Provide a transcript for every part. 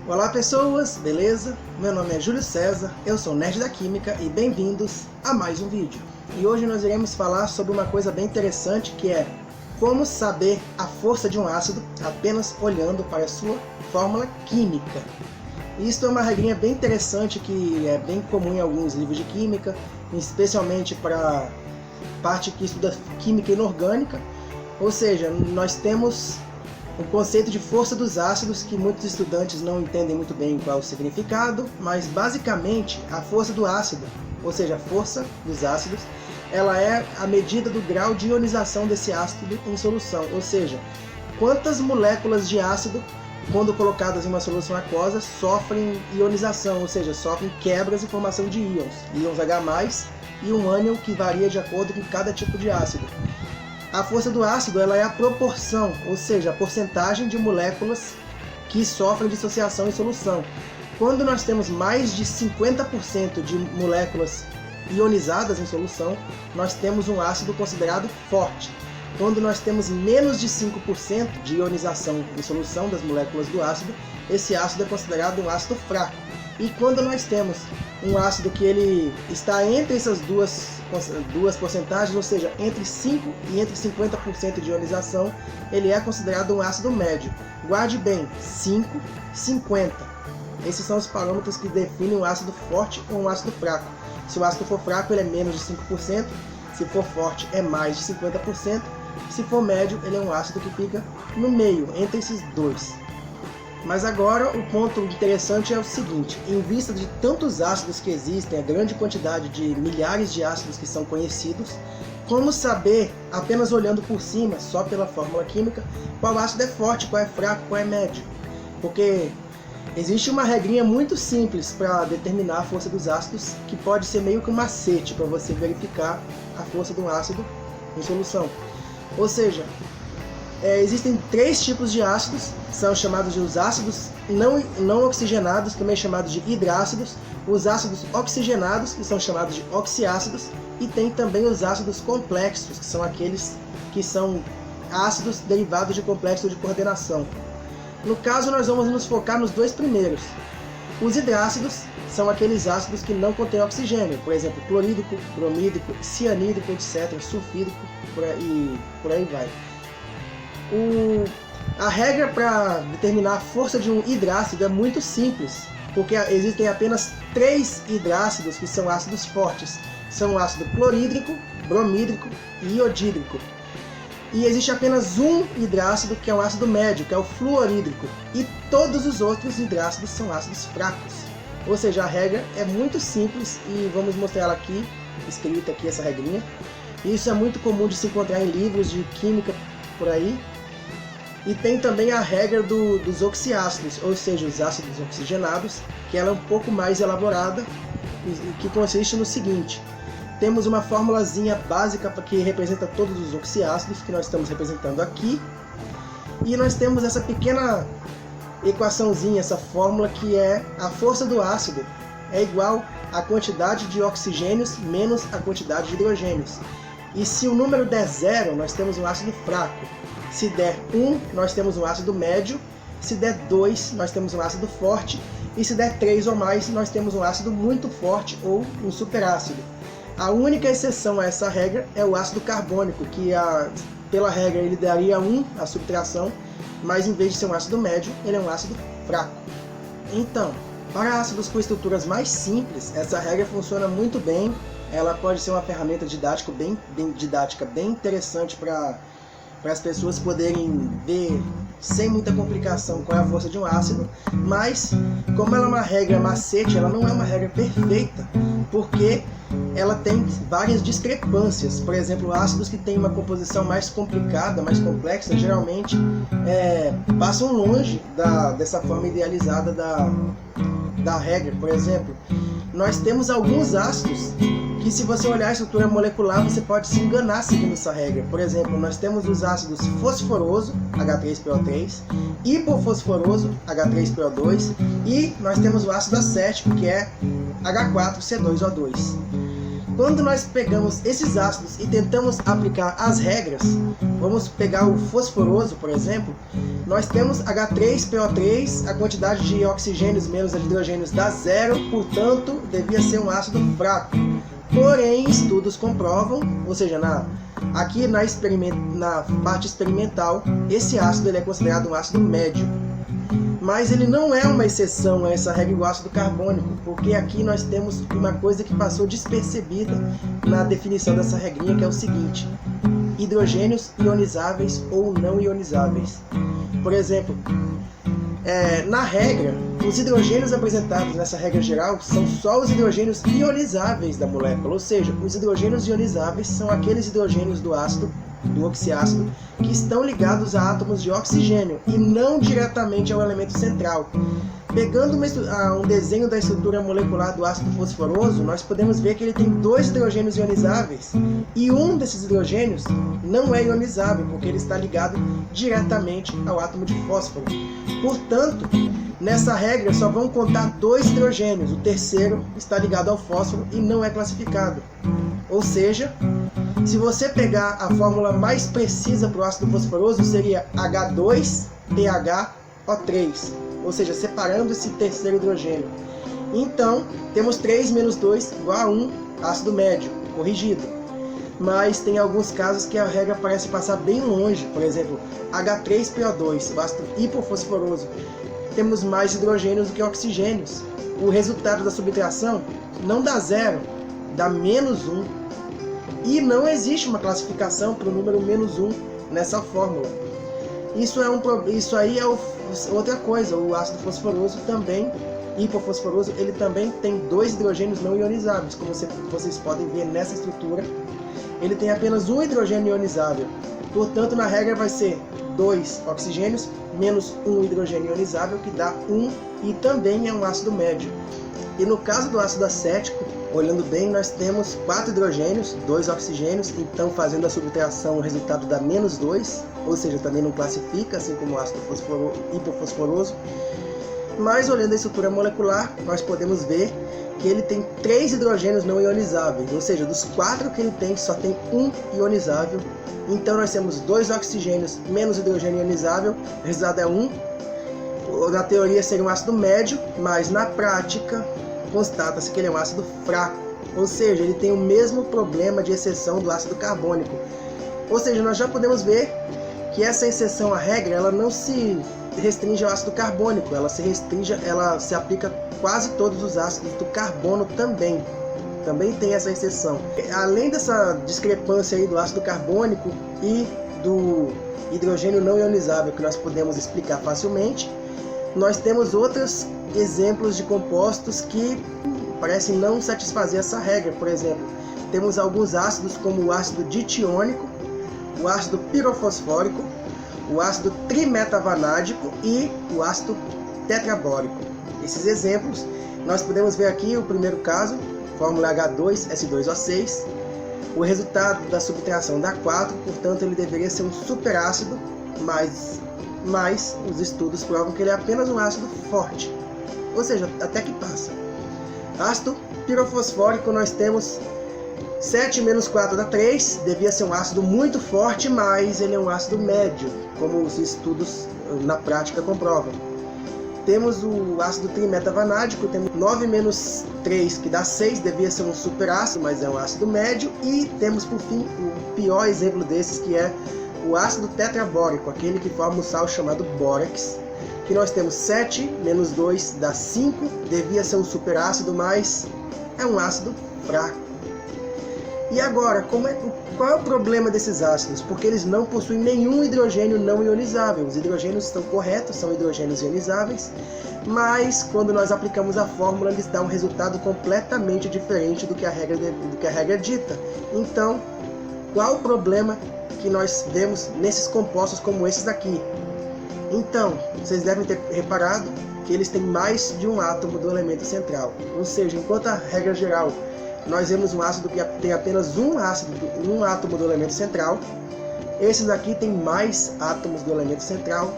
Olá pessoas, beleza? Meu nome é Júlio César, eu sou Nerd da Química e bem-vindos a mais um vídeo. E hoje nós iremos falar sobre uma coisa bem interessante, que é como saber a força de um ácido apenas olhando para a sua fórmula química. Isso é uma regrinha bem interessante que é bem comum em alguns livros de química, especialmente para a parte que estuda química inorgânica. Ou seja, nós temos o conceito de força dos ácidos, que muitos estudantes não entendem muito bem qual é o significado, mas basicamente a força do ácido, ou seja, a força dos ácidos, ela é a medida do grau de ionização desse ácido em solução, ou seja, quantas moléculas de ácido, quando colocadas em uma solução aquosa, sofrem ionização, ou seja, sofrem quebras e formação de íons H+, e um ânion que varia de acordo com cada tipo de ácido. A força do ácido ela é a proporção, ou seja, a porcentagem de moléculas que sofrem dissociação em solução. Quando nós temos mais de 50% de moléculas ionizadas em solução, nós temos um ácido considerado forte. Quando nós temos menos de 5% de ionização em solução das moléculas do ácido, esse ácido é considerado um ácido fraco. E quando nós temos um ácido que ele está entre essas duas porcentagens, ou seja, entre 5% e entre 50% de ionização, ele é considerado um ácido médio. Guarde bem, 5, 50. Esses são os parâmetros que definem um ácido forte ou um ácido fraco. Se o ácido for fraco, ele é menos de 5%, se for forte, é mais de 50%, se for médio, ele é um ácido que fica no meio, entre esses dois. Mas agora o ponto interessante é o seguinte: em vista de tantos ácidos que existem, a grande quantidade de milhares de ácidos que são conhecidos, como saber, apenas olhando por cima, só pela fórmula química, qual ácido é forte, qual é fraco, qual é médio? Porque existe uma regrinha muito simples para determinar a força dos ácidos, que pode ser meio que um macete para você verificar a força de um ácido em solução. Ou seja, existem três tipos de ácidos, são chamados de os ácidos não oxigenados, também chamados de hidrácidos, os ácidos oxigenados, que são chamados de oxiácidos, e tem também os ácidos complexos, que são aqueles que são ácidos derivados de complexo de coordenação. No caso, nós vamos nos focar nos dois primeiros. Os hidrácidos são aqueles ácidos que não contêm oxigênio, por exemplo, clorídrico, bromídrico, cianídrico, etc., sulfídrico, por aí vai. A regra para determinar a força de um hidrácido é muito simples, porque existem apenas 3 hidrácidos que são ácidos fortes. São o ácido clorídrico, bromídrico e iodídrico. E existe apenas um hidrácido que é um ácido médio, que é o fluorídrico. E todos os outros hidrácidos são ácidos fracos. Ou seja, a regra é muito simples e vamos mostrar ela aqui, escrita aqui essa regrinha. Isso é muito comum de se encontrar em livros de química por aí. E tem também a regra dos oxiácidos, ou seja, os ácidos oxigenados, que ela é um pouco mais elaborada, que consiste no seguinte: temos uma formulazinha básica que representa todos os oxiácidos, que nós estamos representando aqui, e nós temos essa pequena equaçãozinha, essa fórmula, que é a força do ácido é igual à quantidade de oxigênios menos a quantidade de hidrogênios. E se o número der 0, nós temos um ácido fraco. Se der 1, nós temos um ácido médio. Se der 2, nós temos um ácido forte. E se der 3 ou mais, nós temos um ácido muito forte ou um superácido. A única exceção a essa regra é o ácido carbônico, que pela regra ele daria 1 a subtração, mas em vez de ser um ácido médio, ele é um ácido fraco. Então, para ácidos com estruturas mais simples, essa regra funciona muito bem. Ela pode ser uma ferramenta didática bem interessante para as pessoas poderem ver sem muita complicação qual é a força de um ácido, mas como ela é uma regra macete, ela não é uma regra perfeita, porque ela tem várias discrepâncias. Por exemplo, ácidos que têm uma composição mais complicada, mais complexa, geralmente passam longe dessa forma idealizada da regra. Por exemplo, nós temos alguns ácidos que, se você olhar a estrutura molecular, você pode se enganar seguindo essa regra. Por exemplo, nós temos os ácidos fosforoso, H3PO3, hipofosforoso, H3PO2, e nós temos o ácido acético, que é H4CO2O2. Quando nós pegamos esses ácidos e tentamos aplicar as regras, vamos pegar o fosforoso, por exemplo, nós temos H3PO3, a quantidade de oxigênios menos a de hidrogênios dá zero, portanto, devia ser um ácido fraco. Porém, estudos comprovam, ou seja, aqui na parte experimental, esse ácido ele é considerado um ácido médio. Mas ele não é uma exceção a essa regra do ácido carbônico, porque aqui nós temos uma coisa que passou despercebida na definição dessa regrinha, que é o seguinte: hidrogênios ionizáveis ou não ionizáveis. Por exemplo, na regra, os hidrogênios apresentados nessa regra geral são só os hidrogênios ionizáveis da molécula, ou seja, os hidrogênios ionizáveis são aqueles hidrogênios do oxiácido, que estão ligados a átomos de oxigênio e não diretamente ao elemento central. Pegando um desenho da estrutura molecular do ácido fosforoso, nós podemos ver que ele tem 2 hidrogênios ionizáveis e um desses hidrogênios não é ionizável, porque ele está ligado diretamente ao átomo de fósforo. Portanto, nessa regra só vão contar 2 hidrogênios, o terceiro está ligado ao fósforo e não é classificado. Ou seja, se você pegar a fórmula mais precisa para o ácido fosforoso, seria H2PHO3, ou seja, separando esse terceiro hidrogênio. Então, temos 3 menos 2 igual a 1, ácido médio, corrigido. Mas tem alguns casos que a regra parece passar bem longe, por exemplo, H3PO2, o ácido hipofosforoso. Temos mais hidrogênios do que oxigênios. O resultado da subtração não dá 0, dá menos 1. E não existe uma classificação para o número menos 1 nessa fórmula. Isso aí é outra coisa. O ácido fosforoso também, hipofosforoso, ele também tem 2 hidrogênios não ionizáveis, como vocês podem ver nessa estrutura. Ele tem apenas um hidrogênio ionizável. Portanto, na regra vai ser 2 oxigênios menos 1 hidrogênio ionizável, que dá 1, e também é um ácido médio. E no caso do ácido acético, olhando bem, nós temos 4 hidrogênios, 2 oxigênios, então fazendo a subtração o resultado dá menos 2, ou seja, também não classifica, assim como o ácido hipofosforoso. Mas olhando a estrutura molecular, nós podemos ver que ele tem 3 hidrogênios não ionizáveis, ou seja, dos 4 que ele tem, só tem 1 ionizável. Então nós temos 2 oxigênios menos hidrogênio ionizável, o resultado é 1. Na teoria seria um ácido médio, mas na prática constata-se que ele é um ácido fraco, ou seja, ele tem o mesmo problema de exceção do ácido carbônico. Ou seja, nós já podemos ver que essa exceção à regra, ela não se restringe ao ácido carbônico, ela se aplica a quase todos os ácidos do carbono também tem essa exceção. Além dessa discrepância aí do ácido carbônico e do hidrogênio não ionizável, que nós podemos explicar facilmente, nós temos outros exemplos de compostos que parecem não satisfazer essa regra. Por exemplo, temos alguns ácidos como o ácido ditiônico, o ácido pirofosfórico, o ácido trimetavanádico e o ácido tetrabórico. Esses exemplos, nós podemos ver aqui o primeiro caso, fórmula H2S2O6. O resultado da subtração dá 4, portanto ele deveria ser um superácido, mas os estudos provam que ele é apenas um ácido forte, ou seja, até que passa. Ácido pirofosfórico, nós temos 7 menos 4 dá 3, devia ser um ácido muito forte, mas ele é um ácido médio, como os estudos na prática comprovam. Temos o ácido trimetavanádico, temos 9 menos 3, que dá 6, devia ser um superácido, mas é um ácido médio. E temos, por fim, o pior exemplo desses, que é o ácido tetrabórico, aquele que forma um sal chamado bórax, que nós temos 7 menos 2 dá 5, devia ser um superácido, mas é um ácido fraco. E agora, qual é o problema desses ácidos? Porque eles não possuem nenhum hidrogênio não ionizável. Os hidrogênios estão corretos, são hidrogênios ionizáveis, mas quando nós aplicamos a fórmula, eles dão um resultado completamente diferente do que a regra dita. Então, qual o problema que nós vemos nesses compostos como esses aqui? Então, vocês devem ter reparado que eles têm mais de um átomo do elemento central. Ou seja, enquanto a regra geral nós vemos um ácido que tem apenas um átomo do elemento central, esses aqui têm mais átomos do elemento central,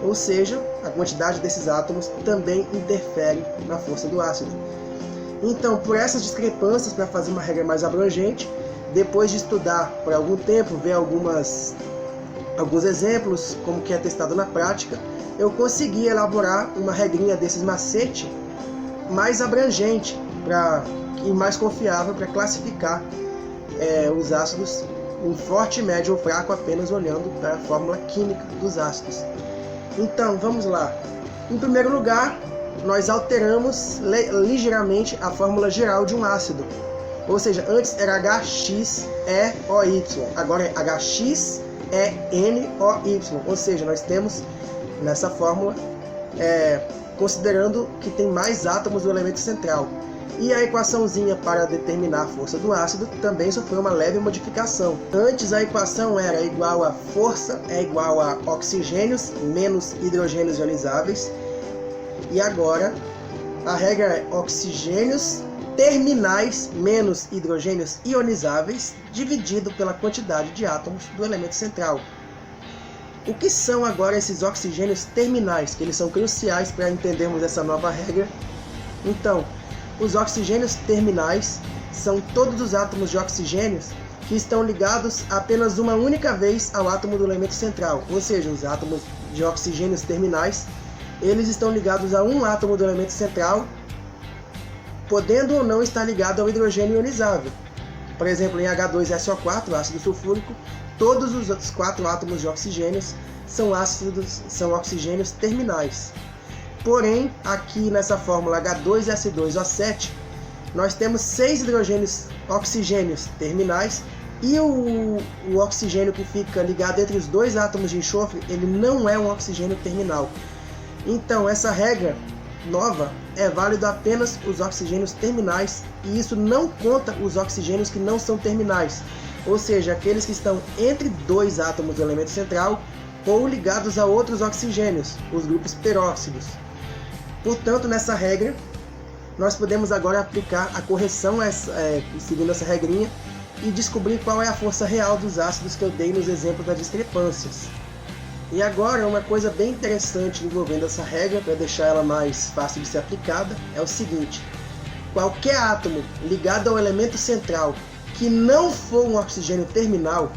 ou seja, a quantidade desses átomos também interfere na força do ácido. Então, por essas discrepâncias, para fazer uma regra mais abrangente, depois de estudar por algum tempo, ver alguns exemplos, como que é testado na prática, eu consegui elaborar uma regrinha desses macetes mais abrangente e mais confiável para classificar os ácidos em forte, médio ou fraco, apenas olhando para a fórmula química dos ácidos. Então, vamos lá. Em primeiro lugar, nós alteramos ligeiramente a fórmula geral de um ácido. Ou seja, antes era HXeOY, agora é HXeNOY. Ou seja, nós temos nessa fórmula, considerando que tem mais átomos do elemento central. E a equaçãozinha para determinar a força do ácido também sofreu uma leve modificação. Antes a equação era igual a força é igual a oxigênios menos hidrogênios ionizáveis. E agora a regra é oxigênios terminais menos hidrogênios ionizáveis dividido pela quantidade de átomos do elemento central. O que são agora esses oxigênios terminais, que eles são cruciais para entendermos essa nova regra? Então, os oxigênios terminais são todos os átomos de oxigênios que estão ligados apenas uma única vez ao átomo do elemento central. Ou seja, os átomos de oxigênios terminais, eles estão ligados a um átomo do elemento central, podendo ou não estar ligado ao hidrogênio ionizável. Por exemplo, em H2SO4, ácido sulfúrico, todos os outros 4 átomos de oxigênios são oxigênios terminais. Porém, aqui nessa fórmula H2S2O7, nós temos 6 oxigênios terminais e o oxigênio que fica ligado entre os 2 átomos de enxofre, ele não é um oxigênio terminal. Então, essa regra nova é válida apenas os oxigênios terminais e isso não conta os oxigênios que não são terminais, ou seja, aqueles que estão entre 2 átomos do elemento central ou ligados a outros oxigênios, os grupos peróxidos. Portanto, nessa regra, nós podemos agora aplicar a correção seguindo essa regrinha e descobrir qual é a força real dos ácidos que eu dei nos exemplos das discrepâncias. E agora, uma coisa bem interessante envolvendo essa regra, para deixar ela mais fácil de ser aplicada, é o seguinte: qualquer átomo ligado ao elemento central que não for um oxigênio terminal,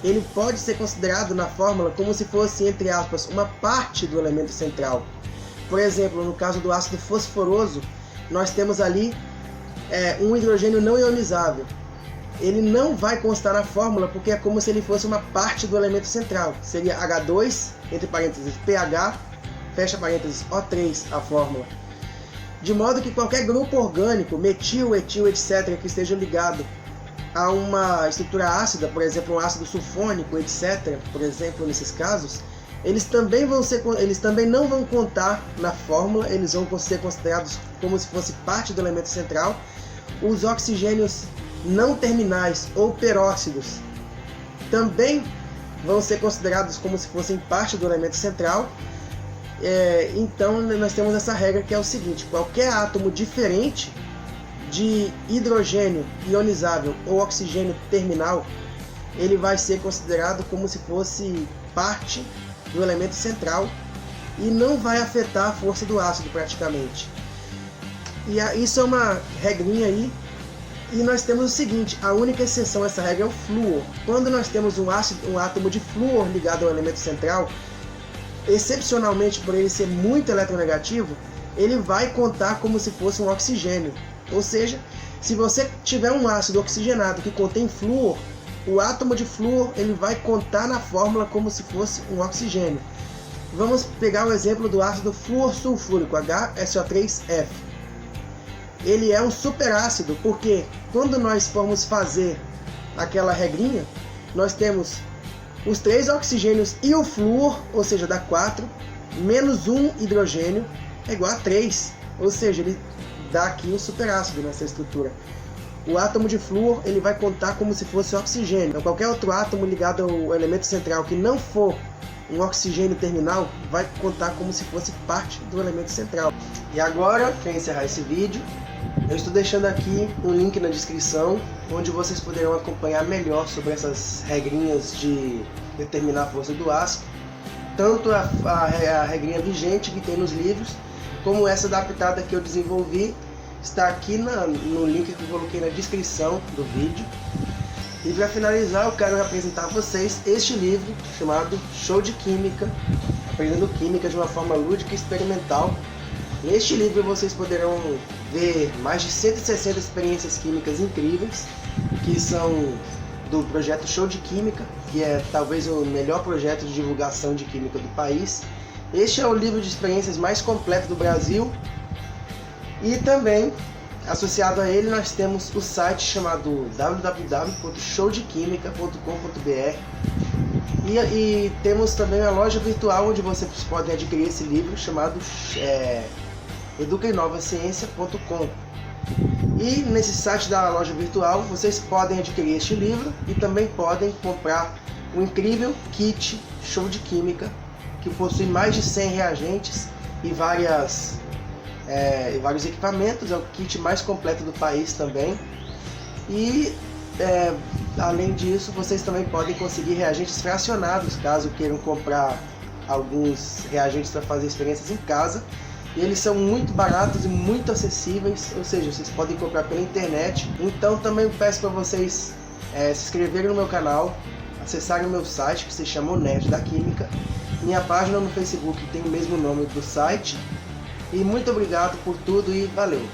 ele pode ser considerado na fórmula como se fosse, entre aspas, uma parte do elemento central. Por exemplo, no caso do ácido fosforoso, nós temos ali um hidrogênio não ionizável. Ele não vai constar na fórmula porque é como se ele fosse uma parte do elemento central. Seria H2, entre parênteses, PH, fecha parênteses, O3 a fórmula. De modo que qualquer grupo orgânico, metil, etil, etc., que esteja ligado a uma estrutura ácida, por exemplo, um ácido sulfônico, etc., por exemplo, nesses casos, eles também não vão contar na fórmula, eles vão ser considerados como se fosse parte do elemento central. Os oxigênios não terminais ou peróxidos também vão ser considerados como se fossem parte do elemento central. Então nós temos essa regra que é o seguinte: qualquer átomo diferente de hidrogênio ionizável ou oxigênio terminal, ele vai ser considerado como se fosse parte do elemento central e não vai afetar a força do ácido praticamente. E isso é uma regrinha aí. E nós temos o seguinte: a única exceção a essa regra é o flúor. Quando nós temos um átomo de flúor ligado ao elemento central, excepcionalmente por ele ser muito eletronegativo, ele vai contar como se fosse um oxigênio. Ou seja, se você tiver um ácido oxigenado que contém flúor, o átomo de flúor ele vai contar na fórmula como se fosse um oxigênio. Vamos pegar o exemplo do ácido flúor sulfúrico, HSO3F. Ele é um superácido porque quando nós formos fazer aquela regrinha, nós temos os 3 oxigênios e o flúor, ou seja, dá 4, menos 1 hidrogênio é igual a 3, ou seja, ele dá aqui um superácido nessa estrutura. O átomo de flúor ele vai contar como se fosse oxigênio. Então, qualquer outro átomo ligado ao elemento central que não for um oxigênio terminal vai contar como se fosse parte do elemento central. E agora, para encerrar esse vídeo, eu estou deixando aqui um link na descrição onde vocês poderão acompanhar melhor sobre essas regrinhas de determinar a força do ácido, tanto a regrinha vigente que tem nos livros, como essa adaptada que eu desenvolvi está aqui no link que eu coloquei na descrição do vídeo. E para finalizar, eu quero apresentar a vocês este livro chamado Show de Química, aprendendo química de uma forma lúdica e experimental. Neste livro vocês poderão ver mais de 160 experiências químicas incríveis, que são do projeto Show de Química, que é talvez o melhor projeto de divulgação de química do país. Este é o livro de experiências mais completo do Brasil. E também, associado a ele, nós temos o site chamado www.showdequimica.com.br e temos também a loja virtual onde vocês podem adquirir esse livro chamado educainovaciência.com. E nesse site da loja virtual vocês podem adquirir este livro e também podem comprar um incrível kit Show de Química que possui mais de 100 reagentes e vários equipamentos. É o kit mais completo do país também. E além disso, vocês também podem conseguir reagentes fracionados caso queiram comprar alguns reagentes para fazer experiências em casa. E eles são muito baratos e muito acessíveis, ou seja, vocês podem comprar pela internet. Então também peço para vocês se inscreverem no meu canal, acessarem o meu site que se chama O Nerd da Química. Minha página no Facebook tem o mesmo nome do site. E muito obrigado por tudo e valeu!